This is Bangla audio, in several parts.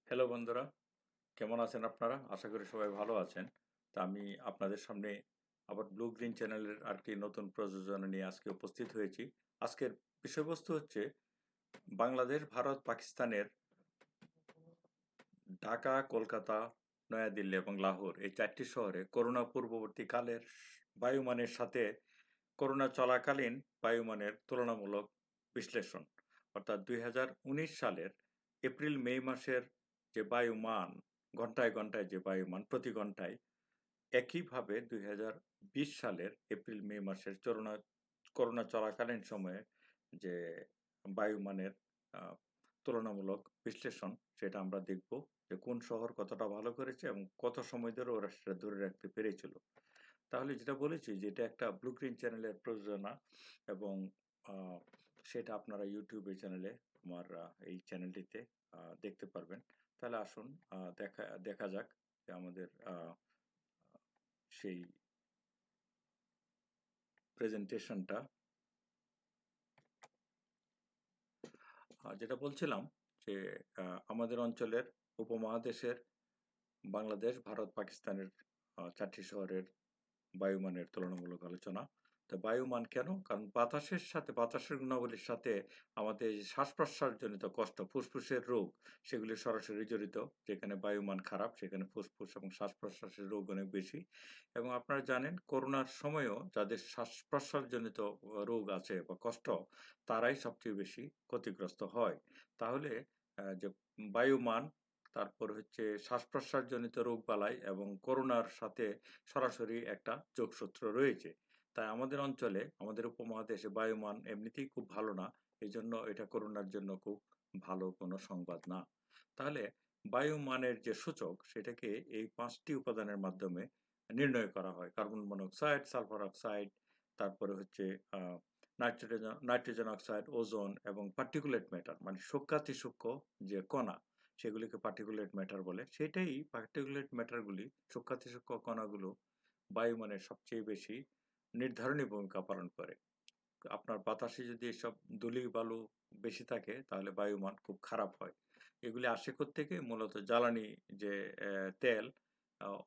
হ্যালো বন্ধুরা, কেমন আছেন আপনারা? আশা করি সবাই ভালো আছেন। তা আমি আপনাদের সামনে আবার ব্লু গ্রিন চ্যানেলের আরেকটি নতুন প্রযোজনা নিয়ে আজকে উপস্থিত হয়েছি। আজকের বিষয়বস্তু হচ্ছে বাংলাদেশ, ভারত, পাকিস্তানের ঢাকা, কলকাতা, নয়াদিল্লি এবং লাহোর এই ৪টি শহরে করোনা পূর্ববর্তী কালের বায়ুমানের সাথে করোনা চলাকালীন বায়ুমানের তুলনামূলক বিশ্লেষণ। অর্থাৎ ২০১৯ সালের এপ্রিল-মে মাসের যে বায়ুমান, ঘন্টায় ঘন্টায় যে বায়ুমান প্রতি ঘন্টায়, একইভাবে ২০২০ সালের এপ্রিল-মে মাসের করোনা চলাকালীন সময়ে যে বায়ুমানের আ তুলনামূলক বিশ্লেষণ, সেটা আমরা দেখব যে কোন শহর কতটা ভালো করেছে এবং কত সময় ধরে ওরা সেটা ধরে রাখতে পেরেছিল। তাহলে যেটা বলেছি যে এটা একটা ব্লু গ্রিন চ্যানেলের প্রযোজনা এবং আ সেটা আপনারা ইউটিউব চ্যানেলে আমার এই চ্যানেলটিতে দেখতে পারবেন। তাহলে আসুন দেখা দেখা যাক যে আমাদের সেই প্রেজেন্টেশনটা। যেটা বলছিলাম যে আমাদের অঞ্চলের উপমহাদেশের বাংলাদেশ, ভারত, পাকিস্তানের ৪টি শহরের বায়ুমানের তুলনামূলক আলোচনা। তো বায়ুমান কেন? কারণ বাতাসের গুণাবলীর সাথে আমাদের এই যে শ্বাস-প্রশ্বাসজনিত কষ্ট, ফুসফুসের রোগ, সেগুলি সরাসরি জড়িত। যেখানে বায়ুমান খারাপ সেখানে ফুসফুস এবং শ্বাস-প্রশ্বাসের রোগ অনেক বেশি। এবং আপনারা জানেন করোনার সময়ও যাদের শ্বাস-প্রশ্বাসজনিত রোগ আছে বা কষ্ট, তারাই সবচেয়ে বেশি ক্ষতিগ্রস্ত হয়। তাহলে যে বায়ুমান, তারপর হচ্ছে শ্বাস-প্রশ্বাসজনিত রোগবালাই এবং করোনার সাথে সরাসরি একটা যোগসূত্র রয়েছে। তাই আমাদের অঞ্চলে, আমাদের উপমহাদেশে বায়ুমান এমনিতেই খুব ভালো না। এজন্য এটা করোনার জন্য খুব ভালো কোনো সংবাদ না। তাহলে বায়ুমানের যে সূচক সেটাকে এই ৫ টি উপাদানের মাধ্যমে নির্ণয় করা হয়। কার্বন মনোক্সাইড, সালফার অক্সাইড, তারপরে হচ্ছে আ নাইট্রোজেন অক্সাইড, ওজোন এবং পার্টিকুলেট ম্যাটার মানে সূক্ষ্মাতি সূক্ষ্ম যে কণা, সেগুলিকে পার্টিকুলেট ম্যাটার বলে। সেটাই পার্টিকুলেট ম্যাটারগুলি, সূক্ষ্মাতি সূক্ষ্ম কণাগুলো বায়ুমানের সবচেয়ে বেশি নির্ধারণী ভূমিকা পালন করে। আপনার বাতাসে যদি এসব ধূলি-বালু বেশি থাকে তাহলে বায়ুমান খুব খারাপ হয়। এগুলি আসে কোত্থেকে? মূলত জ্বালানি যে তেল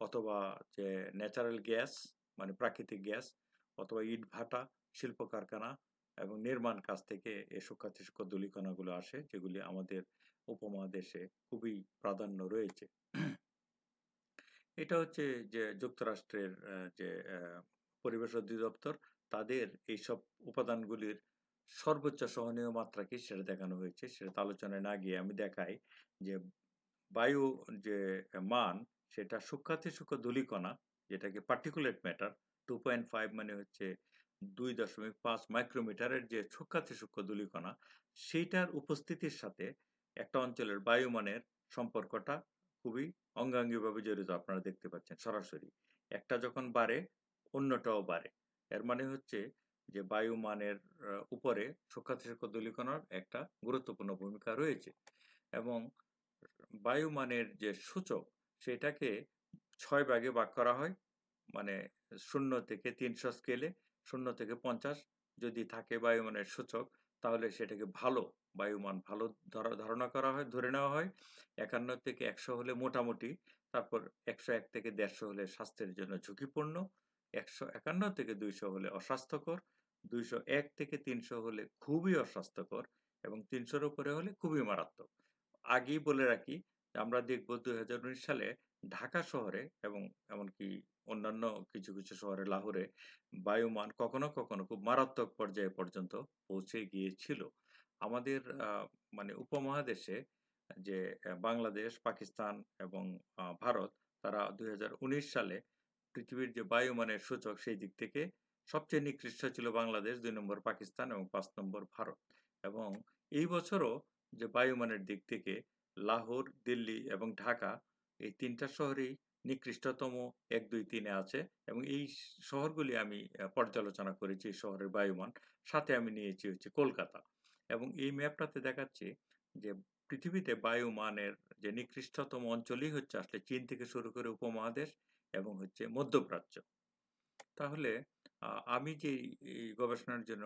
অথবা যে ন্যাচারাল গ্যাস মানে প্রাকৃতিক গ্যাস, অথবা ইটভাটা, শিল্প কারখানা এবং নির্মাণ কাজ থেকে এই সূক্ষ্মাতি-সূক্ষ্ম ধূলিকণাগুলো আসে, যেগুলি আমাদের উপমহাদেশে খুবই প্রাধান্য রয়েছে। এটা হচ্ছে যে যুক্তরাষ্ট্রের যে পরিবেশ অধিদপ্তর, তাদের এইসব উপাদানগুলির সর্বোচ্চ সহনীয় মাত্রা কি সেটা দেখানো হয়েছে। সেটা আলোচনায় না গিয়ে আমি দেখাই যে বায়ু যে মান, সেটা সূক্ষ্মাতি সূক্ষ্ম ধূলিকণা, যেটাকে পার্টিকুলেট ম্যাটার 2.5 মানে হচ্ছে 2.5 মাইক্রোমিটারের যে সূক্ষ্মাতি সূক্ষ্ম ধূলিকণা, সেইটার উপস্থিতির সাথে একটা অঞ্চলের বায়ুমানের সম্পর্কটা খুবই অঙ্গাঙ্গিভাবে জড়িত, আপনারা দেখতে পাচ্ছেন সরাসরি। একটা যখন বাড়ে, অন্যটাও বাড়ে। এর মানে হচ্ছে যে বায়ুমানের উপরে সূক্ষ্মাতি সূক্ষ্ম ধূলিকণার একটা গুরুত্বপূর্ণ ভূমিকা রয়েছে। এবং বায়ুমানের যে সূচক, সেটাকে ৬ ভাগে ভাগ করা হয়। মানে ০ থেকে ৩০০ স্কেলে ০ থেকে ৫০ যদি থাকে বায়ুমানের সূচক, তাহলে সেটাকে ভালো, বায়ুমান ভালো ধারণা করা হয়, ধরে নেওয়া হয়। ৫১ থেকে ১০০ হলে মোটামুটি, তারপর ১০১ থেকে ১৫০ হলে স্বাস্থ্যের জন্য ঝুঁকিপূর্ণ, ১৫১ থেকে ২০০ হলে অস্বাস্থ্যকর, ২০১ থেকে ৩০০ হলে খুবই অস্বাস্থ্যকর এবং ৩০০ র উপরে হলে খুবই মারাত্মক। আগেই বলে রাখি, আমরা দেখব ২০১৯ সালে ঢাকা শহরে এবং এমনকি অন্যান্য কিছু কিছু শহরে, লাহোরে বায়ুমান কখনো কখনো খুব মারাত্মক পর্যায়ে পর্যন্ত পৌঁছে গিয়েছিল। আমাদের মানে উপমহাদেশে যে বাংলাদেশ, পাকিস্তান এবং ভারত, তারা ২০১৯ সালে পৃথিবীর যে বায়ুমানের সূচক সেই দিক থেকে সবচেয়ে নিকৃষ্ট ছিল বাংলাদেশ, ২ নম্বর পাকিস্তান এবং ৫ নম্বর ভারত। এবং এই বছরও যে বায়ুমানের দিক থেকে লাহোর, দিল্লি এবং ঢাকা এই ৩ টা শহরেই নিকৃষ্টতম ১, ২, ৩ এ আছে এবং এই শহরগুলি আমি পর্যালোচনা করেছি এই শহরের বায়ুমান। সাথে আমি নিয়েছি হচ্ছে কলকাতা। এবং এই ম্যাপটাতে দেখাচ্ছি যে পৃথিবীতে বায়ুমানের যে নিকৃষ্টতম অঞ্চলই হচ্ছে আসলে চীন থেকে শুরু করে উপমহাদেশ এবং হচ্ছে মধ্যপ্রাচ্য। তাহলে আমি যেই এই গবেষণার জন্য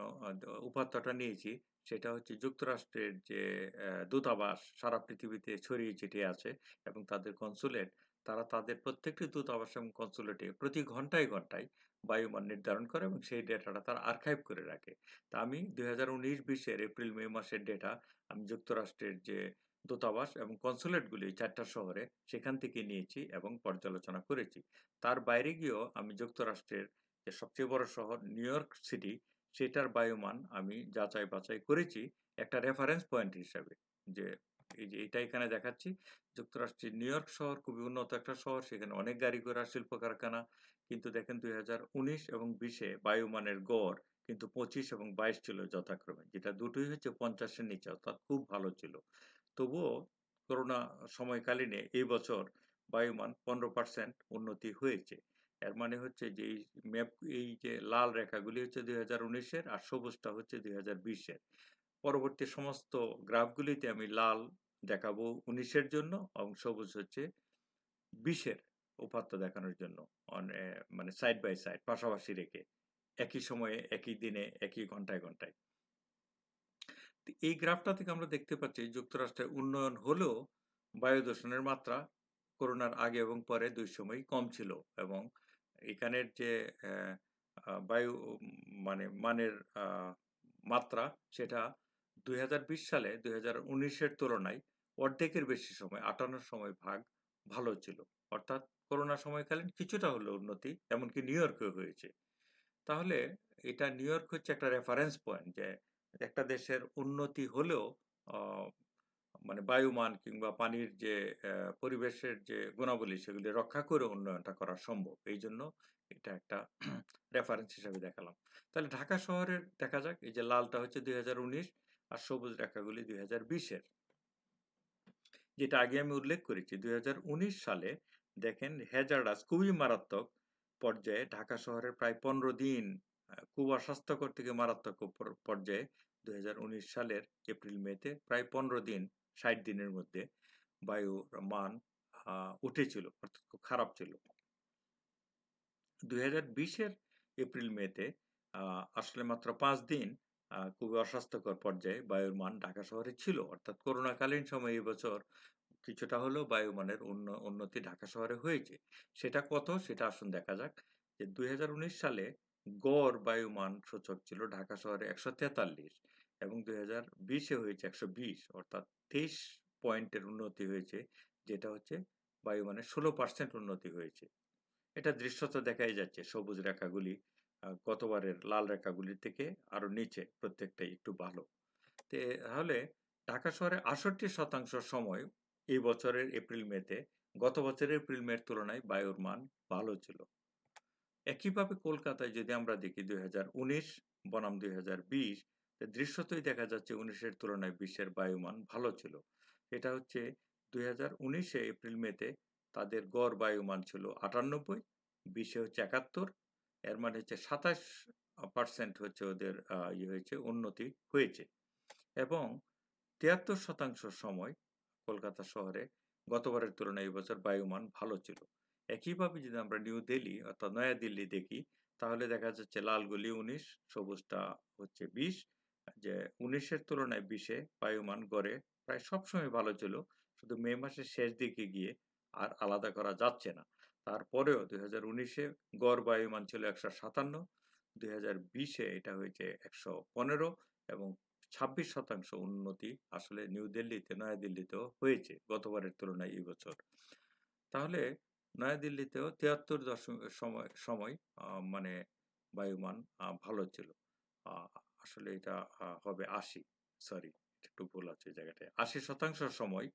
উপাত্তটা নিয়েছি, সেটা হচ্ছে যুক্তরাষ্ট্রের যে দূতাবাস সারা পৃথিবীতে ছড়িয়ে ছিটিয়ে আছে এবং তাদের কনসুলেট, তারা তাদের প্রত্যেকটি দূতাবাস এবং কনসুলেটে প্রতি ঘন্টায়, ঘন্টায় বায়ুমান নির্ধারণ করে এবং সেই ডেটাটা তারা আর্কাইভ করে রাখে। তা আমি ২০১৯-২০ এর এপ্রিল-মে মাসের ডেটা আমি যুক্তরাষ্ট্রের যে দূতাবাস এবং কনসুলেটগুলি ৪ টা শহরে সেখান থেকে নিয়েছি এবং পর্যালোচনা করেছি। তার বাইরে গিয়েও আমি যুক্তরাষ্ট্রের যে সবচেয়ে বড় শহর নিউ ইয়র্ক সিটি, সেটার বায়ুমান আমি যাচাই-বাছাই করেছি একটা রেফারেন্স পয়েন্ট হিসাবে। যে এই যে এটা এখানে দেখাচ্ছি, যুক্তরাষ্ট্রের নিউ ইয়র্ক শহর খুবই উন্নত একটা শহর। সেখানে অনেক গাড়ি-ঘোড়া, শিল্প কারখানা। কিন্তু দেখেন ২০১৯ এবং ২০ এ বায়ুমানের গড় কিন্তু ২৫ এবং ২২ ছিল যথাক্রমে। যেটা দুটোই হচ্ছে ৫০ এর নিচে, অর্থাৎ খুব ভালো ছিল। তবুও করোনা সময়কালীনে এই বছর বায়ুমান ১৫% উন্নতি হয়েছে। এর মানে হচ্ছে যে এই যে লাল রেখাগুলি হচ্ছে ২০১৯ এর আর সবুজটা হচ্ছে ২০২০ এর। পরবর্তী সমস্ত গ্রাফগুলিতে আমি লাল দেখাবো ১৯ এর জন্য এবং সবুজ হচ্ছে ২০ এর উপাত্ত দেখানোর জন্য। মানে সাইড বাই সাইড পাশাপাশি রেখে। একই সময়ে, একই দিনে, একই ঘন্টায়, ঘন্টায়। এই গ্রাফটা থেকে আমরা দেখতে পাচ্ছি যুক্তরাষ্ট্রের উন্নয়ন হলেও বায়ু দূষণের মাত্রা করোনার আগে এবং পরে ২ সময়ই কম ছিল এবং এখানের যে বায়ু মানের মাত্রা সেটা ২০২০ সালে ২০১৯ এর তুলনায় অর্ধেকের বেশি সময় ৫৮ ভাগ ভালো ছিল। অর্থাৎ করোনা সময়কালীন কিছুটা হলেও উন্নতি এমনকি নিউ ইয়র্কেও হয়েছে। তাহলে এটা নিউ ইয়র্ক হচ্ছে একটা রেফারেন্স পয়েন্ট যে একটা দেশের উন্নতি হলেও আ মানে বায়ুমান কিংবা পানির যে পরিবেশের যে গুণাবলী সেগুলি রক্ষা করে উন্নয়নটা করা সম্ভব। এইজন্য এটা একটা রেফারেন্স হিসাবে দেখালাম। তাহলে ঢাকা শহরের দেখা যাক, এই যে লালটা হচ্ছে ২০১৯ আর সবুজ রেখাগুলি ২০২০ এর। যেটা আগে আমি উল্লেখ করেছি ২০১৯ সালে দেখেন হ্যাজার্ডাস খুবই মারাত্মক পর্যায়ে ঢাকা শহরের প্রায় ১৫ দিন খুব অস্বাস্থ্যকর থেকে মারাত্মক পর্যায়ে ২০১৯ সালের এপ্রিল-মেতে প্রায় ১৫ দিন ৬০ দিনের মধ্যে বায়ুর মান উঠেছিল, অর্থাৎ খুব খারাপ ছিল। ২০২০ এর এপ্রিল-মেতে আসলে মাত্র ৫ দিন খুবই অস্বাস্থ্যকর পর্যায়ে বায়ুর মান ঢাকা শহরে ছিল। অর্থাৎ করোনাকালীন সময়ে এবছর কিছুটা হলেও বায়ুমানের উন্নতি ঢাকা শহরে হয়েছে। সেটা কত? সেটা আসুন দেখা যাক। যে ২০১৯ সালে গড় বায়ুমান সূচক ছিল ঢাকা শহরে ১৪৩ এবং ২০২০ এ হয়েছে ১২০, অর্থাৎ ২৩ পয়েন্টের উন্নতি হয়েছে, যেটা হচ্ছে বায়ুমানের ১৬% উন্নতি হয়েছে। এটা দৃশ্যত দেখাই যাচ্ছে সবুজ রেখাগুলি গতবারের লাল রেখাগুলির থেকে আরো নিচে, প্রত্যেকটাই একটু ভালো। তাহলে ঢাকা শহরে ৬৮% সময় এই বছরের এপ্রিল-মেতে গত বছরের এপ্রিল-মের তুলনায় বায়ুর মান ভালো ছিল। একইভাবে কলকাতায় যদি আমরা দেখি ২০১৯ বনাম ২০২০, দৃশ্যতই দেখা যাচ্ছে ১৯ এর তুলনায় ২০ এর বায়ুমান ভালো ছিল। এটা হচ্ছে ২০১৯ এ এপ্রিল-মেতে তাদের গড় বায়ুমান ছিল ৯৮, ২০ এ হচ্ছে ৭১। এর মানে হচ্ছে ২৭% হচ্ছে ওদের উন্নতি হয়েছে এবং ৭৩% সময় কলকাতা শহরে গতবারের তুলনায় এবছর বায়ুমান ভালো ছিল। একইভাবে যদি আমরা নিউ দিল্লি অর্থাৎ নয়াদিল্লি দেখি, তাহলে দেখা যাচ্ছে লালগুলি ১৯, সবুজটা হচ্ছে ২০। যে ১৯ এর তুলনায় ২০ এ বায়ুমান গড়ে প্রায় সবসময় ভালো ছিল। শুধু মে মাসের শেষ দিকে গিয়ে আর আলাদা করা যাচ্ছে না। তারপরেও ২০১৯ এ গড় বায়ুমান ছিল ১৫৭, ২০২০ এ এটা হয়েছে ১১৫ এবং ২৬% উন্নতি আসলে নিউ দিল্লিতে, নয়াদিল্লিতেও হয়েছে গতবারের তুলনায় এই বছর। তাহলে নয়াদিল্লিতেও ৭৩ সময় মানে বায়ুমান ভালো ছিল। আ আসলে এটা হবে ৮০, সরি একটু ভুল আছে এই জায়গাটায়। ৮০% সময়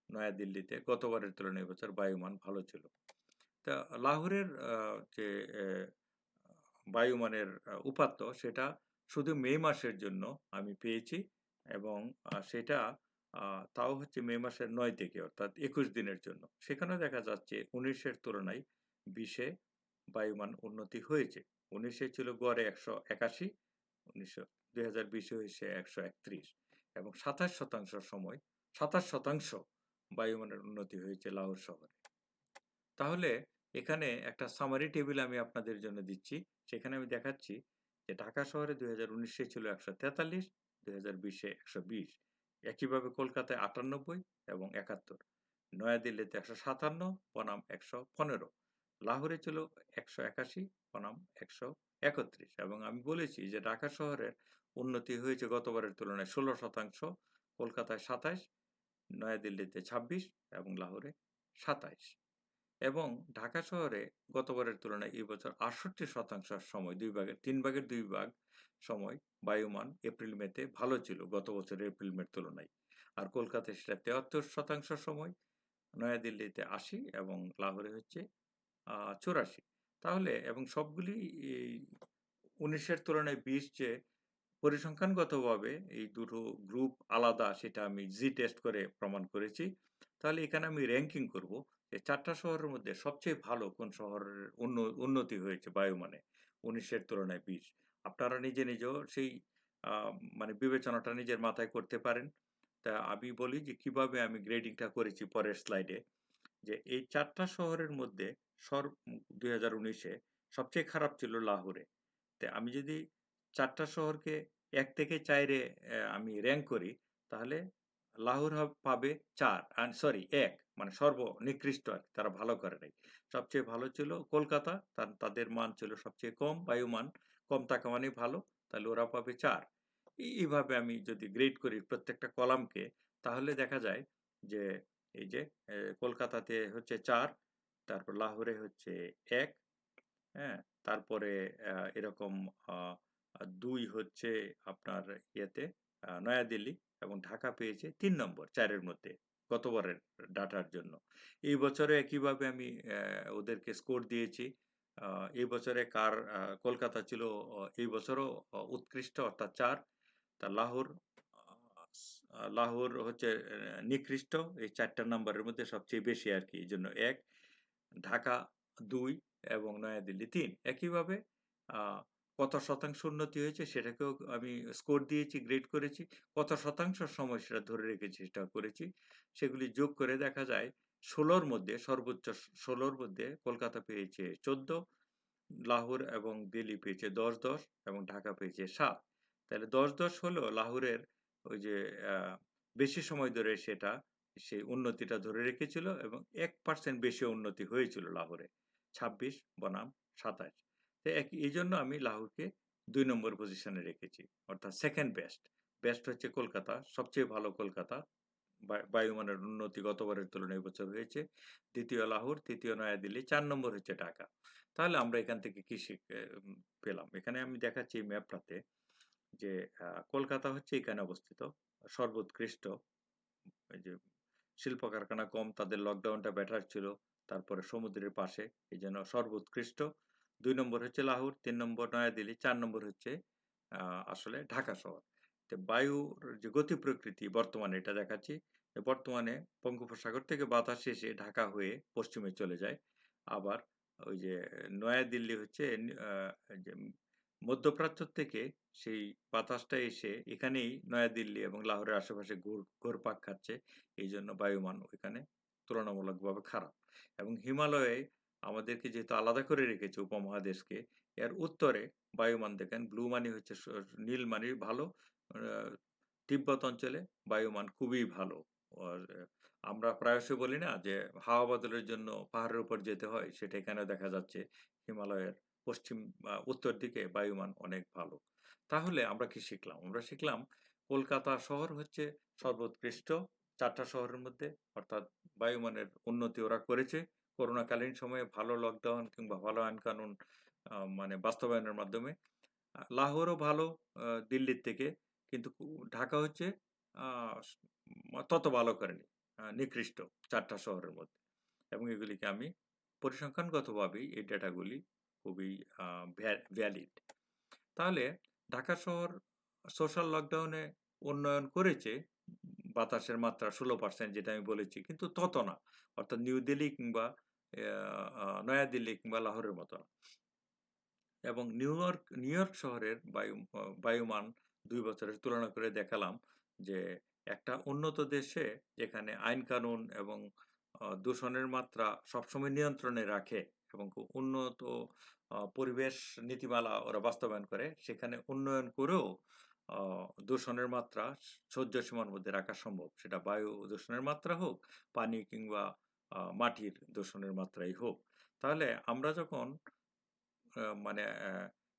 নয়াদিল্লিতে গতবারের তুলনায় এবছর বায়ুমান ভালো ছিল। তা লাহোরের যে বায়ুমানের উপাত্ত সেটা শুধু মে মাসের জন্য আমি পেয়েছি এবং সেটা তাও হচ্ছে মে মাসের ৯ থেকে, অর্থাৎ ২১ দিনের জন্য। সেখানেও দেখা যাচ্ছে ১৯ এর তুলনায় ২০ এ বায়ুমান উন্নতি হয়েছে। ১৯ এ ছিল গড়ে ১৮১, ২০২০ এ হয়েছে ১৩১ এবং ২৭% বায়ুমানের উন্নতি হয়েছে লাহোর শহরে। তাহলে এখানে একটা সামারি টেবিল আমি আপনাদের জন্য দিচ্ছি। সেখানে আমি দেখাচ্ছি যে ঢাকা শহরে ২০১৯ এ ছিল ১৪৩, 2020-এ 120, একইভাবে কলকাতায় 98 এবং 71, নয়াদিল্লিতে 157 বনাম 115, লাহোরে ছিল 181 বনাম 131। এবং আমি বলেছি যে ঢাকা শহরের উন্নতি হয়েছে গতবারের তুলনায় 16%, কলকাতায় 27, নয়াদিল্লিতে 26 এবং লাহোরে 27। এবং ঢাকা শহরে গতবারের তুলনায় এই বছর 68% সময়, 3 ভাগের 2 ভাগ সময় বায়ুমান এপ্রিল মেতে ভালো ছিল গত বছরের এপ্রিল মের তুলনায়। আর কলকাতায় সেটা 73% সময়, নয়াদিল্লিতে 80 এবং লাহোরে হচ্ছে 84। তাহলে এবং সবগুলি এই 19-এর তুলনায় 20 যে পরিসংখ্যানগতভাবে এই দুটো গ্রুপ আলাদা, সেটা আমি জি টেস্ট করে প্রমাণ করেছি। তাহলে এখানে আমি র্যাঙ্কিং করব যে 4টা শহরের মধ্যে সবচেয়ে ভালো কোন শহরের উন্নতি হয়েছে বায়ুমানে 19-এর তুলনায় 20। আপনারা নিজেও সেই মানে বিবেচনাটা নিজের মাথায় করতে পারেন। তা আমি বলি যে কিভাবে আমি গ্রেডিংটা করেছি পরের স্লাইডে, যে এই 4টা শহরের মধ্যে 2019-এ সবচেয়ে খারাপ ছিল লাহোরে। তে আমি যদি 4টা শহরকে 1 থেকে 4-এ আমি র্যাঙ্ক করি, তাহলে লাহোর পাবে 4, সরি 1, মানে সর্বনিকৃষ্ট আর কি, তারা ভালো করে নাই। সবচেয়ে ভালো ছিল কলকাতা, তাদের মান ছিল সবচেয়ে কম, বায়ুমান কম থাকা মানেই ভালো, তাহলে ওরা পাবে 4। এইভাবে আমি যদি গ্রেড করি প্রত্যেকটা কলামকে, তাহলে দেখা যায় যে এই যে কলকাতাতে হচ্ছে 4, তারপর লাহোরে হচ্ছে 1, হ্যাঁ? তারপরে এরকম আ 2 হচ্ছে আপনার ইয়েতে নয়াদিল্লি, এবং ঢাকা পেয়েছে 3 নম্বর 4 এর মধ্যে গতবারের ডাটার জন্য। এই বছরে একইভাবে আমি ওদেরকে স্কোর দিয়েছি। এই বছরে কলকাতা ছিল এই বছরও উৎকৃষ্ট, অর্থাৎ 4। তা লাহোর হচ্ছে নিকৃষ্ট, এই 4 টা নাম্বারের মধ্যে সবচেয়ে বেশি আরকি। এজন্য 1, ঢাকা 2 এবং নয়াদিল্লি 3। একইভাবে আ কত শতাংশ উন্নতি হয়েছে সেটাকেও আমি স্কোর দিয়েছি, গ্রেড করেছি। কত শতাংশ সময় সেটা ধরে রেখেছি সেটাও করেছি। সেগুলি যোগ করে দেখা যায় 16 র মধ্যে সর্বোচ্চ 16 র মধ্যে কলকাতা পেয়েছে 14, লাহোর এবং দিল্লি পেয়েছে 10-10 এবং ঢাকা পেয়েছে 7। তাহলে 10-10 হলো লাহোরের ওই যে আ বেশি সময় ধরে সেই উন্নতিটা ধরে রেখেছিল, এবং 1% বেশি উন্নতি হয়েছিল লাহোরে। 26 বনাম 27। তো এইজন্য আমি লাহোরকে 2 নম্বর পজিশনে রেখেছি। অর্থাৎ সেকেন্ড বেস্ট। বেস্ট হচ্ছে কলকাতা, সবচেয়ে ভালো কলকাতা। বায়ুমানের উন্নতি গতবারের তুলনায় এবছর হয়েছে। ২য় লাহোর, ৩য় নয়াদিল্লি, ৪ নম্বর হচ্ছে ঢাকা। তাহলে আমরা এখান থেকে কি পেলাম? এখানে আমি দেখাচ্ছি এই ম্যাপটাতে যে কলকাতা হচ্ছে এখানে অবস্থিত, সর্বোৎকৃষ্ট। এই যে শিল্প কারখানা কম, তাদের লকডাউনটা বেটার ছিল। তারপরে সমুদ্রের পাশে, এইজন্য সর্বোৎকৃষ্ট। ২ নম্বর হচ্ছে লাহোর, ৩ নম্বর নয়াদিল্লি, ৪ নম্বর হচ্ছে আসলে ঢাকা শহর। তো বায়ুর যে গতি প্রকৃতি বর্তমানে এটা দেখাচ্ছি। বর্তমানে বঙ্গোপসাগর থেকে বাতাস এসে ঢাকা হয়ে পশ্চিমে চলে যায়। আবার ওই যে নয়াদিল্লি হচ্ছে যে মধ্যপ্রাচ্য থেকে সেই বাতাসটা এসে এখানেই নয়াদিল্লি এবং লাহোরের আশেপাশে ঘুরপাক খাচ্ছে। এইজন্য বায়ুমান ওইখানে তুলনামূলকভাবে খারাপ। এবং হিমালয়ে আমাদেরকে যেহেতু আলাদা করে রেখেছে উপমহাদেশকে, এর উত্তরে বায়ুমান দেখেন, ব্লু মানে হচ্ছে নীল মানে ভালো। আ তিব্বত অঞ্চলে বায়ুমান খুবই ভালো। আর আমরা প্রায়শই বলি না যে হাওয়া বদলের জন্য পাহাড়ের উপর যেতে হয়, সেটা এখানেও দেখা যাচ্ছে। হিমালয়ের পশ্চিম উত্তর দিকে বায়ুমান অনেক ভালো। তাহলে আমরা কি শিখলাম? আমরা শিখলাম কলকাতা শহর হচ্ছে সর্বোৎকৃষ্ট ৪ টা শহরের মধ্যে, অর্থাৎ বায়ুমানের উন্নতি ওরা করেছে। করোনাকালীন সময়ে ভালো লকডাউন কিংবা ভালো আইন-কানুন মানে বাস্তবায়নের মাধ্যমে। লাহোরও ভালো দিল্লির থেকে। কিন্তু ঢাকা হচ্ছে আ স তত ভালো করেনি। নিকৃষ্ট ৪ টা শহরের মধ্যে। এবং এগুলিকে আমি পরিসংখ্যানগতভাবেই এই ডেটাগুলি খুবই আ ভ্যালিড। তাহলে ঢাকা শহর সোশ্যাল লকডাউনে উন্নয়ন করেছে, বাতাসের মাত্রা 16% যেটা আমি বলেছি। কিন্তু তত না। অর্থাৎ নিউ দিল্লি কিংবা নয়াদিল্লি কিংবা লাহোরের মতো না। এবং নিউ ইয়র্ক শহরের বায়ুমান ২ বছরের তুলনা করে দেখালাম যে একটা উন্নত দেশে যেখানে আইন-কানুন এবং দূষণের মাত্রা সবসময় নিয়ন্ত্রণে রাখে এবং খুব উন্নত পরিবেশ নীতিমালা ওরা বাস্তবায়ন করে, সেখানে উন্নয়ন করেও দূষণের মাত্রা সহ্য সীমার মধ্যে রাখা সম্ভব। সেটা বায়ু দূষণের মাত্রা হোক, পানি কিংবা মাটির দূষণের মাত্রাই হোক। তাহলে আমরা যখন মানে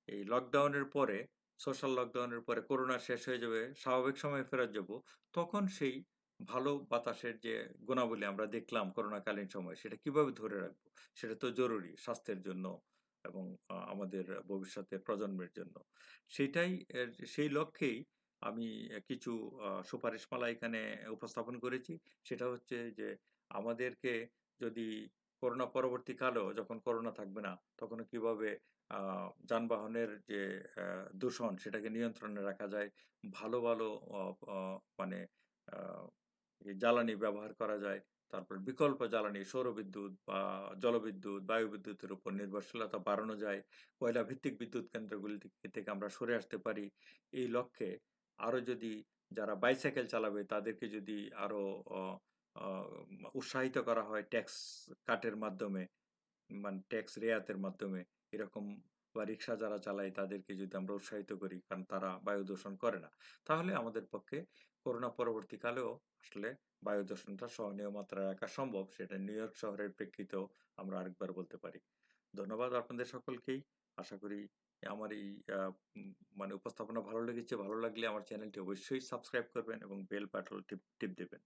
এই লকডাউনের পরে, সোশ্যাল লকডাউনের পরে করোনা শেষ হয়ে যাবে, স্বাভাবিক সময়ে ফেরত যাব, তখন সেই ভালো বাতাসের যে গুণাবলী আমরা দেখলাম করোনাকালীন সময়ে, সেটা কিভাবে ধরে রাখবো? সেটা তো জরুরি স্বাস্থ্যের জন্য এবং আমাদের ভবিষ্যতের প্রজন্মের জন্য। সেটাই সেই লক্ষ্যেই আমি কিছু সুপারিশমালা এখানে উপস্থাপন করেছি। সেটা হচ্ছে যে আমাদেরকে যদি করোনা পরবর্তীকালেও যখন করোনা থাকবে না, তখনও কিভাবে আ যানবাহনের যে দূষণ সেটাকে নিয়ন্ত্রণে রাখা যায়। ভালো, ভালো অ অ মানে আ এই জ্বালানি ব্যবহার করা যায়। তারপর বিকল্প জ্বালানি সৌরবিদ্যুৎ বা জলবিদ্যুৎ, বায়ুবিদ্যুতের উপর নির্ভরশীলতা বাড়ানো যায়। কয়লা ভিত্তিক বিদ্যুৎ কেন্দ্রগুলি থেকে আমরা সরে আসতে পারি। এই লক্ষ্যে আরো যদি যারা বাইসাইকেল চালাবে তাদেরকে যদি আরো অ অ উৎসাহিত করা হয় ট্যাক্স কাটের মাধ্যমে, মানে ট্যাক্স রেয়াতের মাধ্যমে, এরকম বা রিক্সা যারা চালায় তাদেরকে যদি আমরা উৎসাহিত করি, কারণ তারা বায়ু দূষণ করে না, তাহলে আমাদের পক্ষে করোনা পরবর্তীকালেও আসলে বায়ু দূষণটা সহনীয় মাত্রায় রাখা সম্ভব। সেটা নিউ ইয়র্ক শহরের প্রেক্ষিতেও আমরা আরেকবার বলতে পারি। ধন্যবাদ আপনাদের সকলকেই। আশা করি আমার এই আ উম মানে উপস্থাপনা ভালো লেগেছে। ভালো লাগলে আমার চ্যানেলটি অবশ্যই সাবস্ক্রাইব করবেন এবং বেল বাটন টিপ টিপ দিবেন।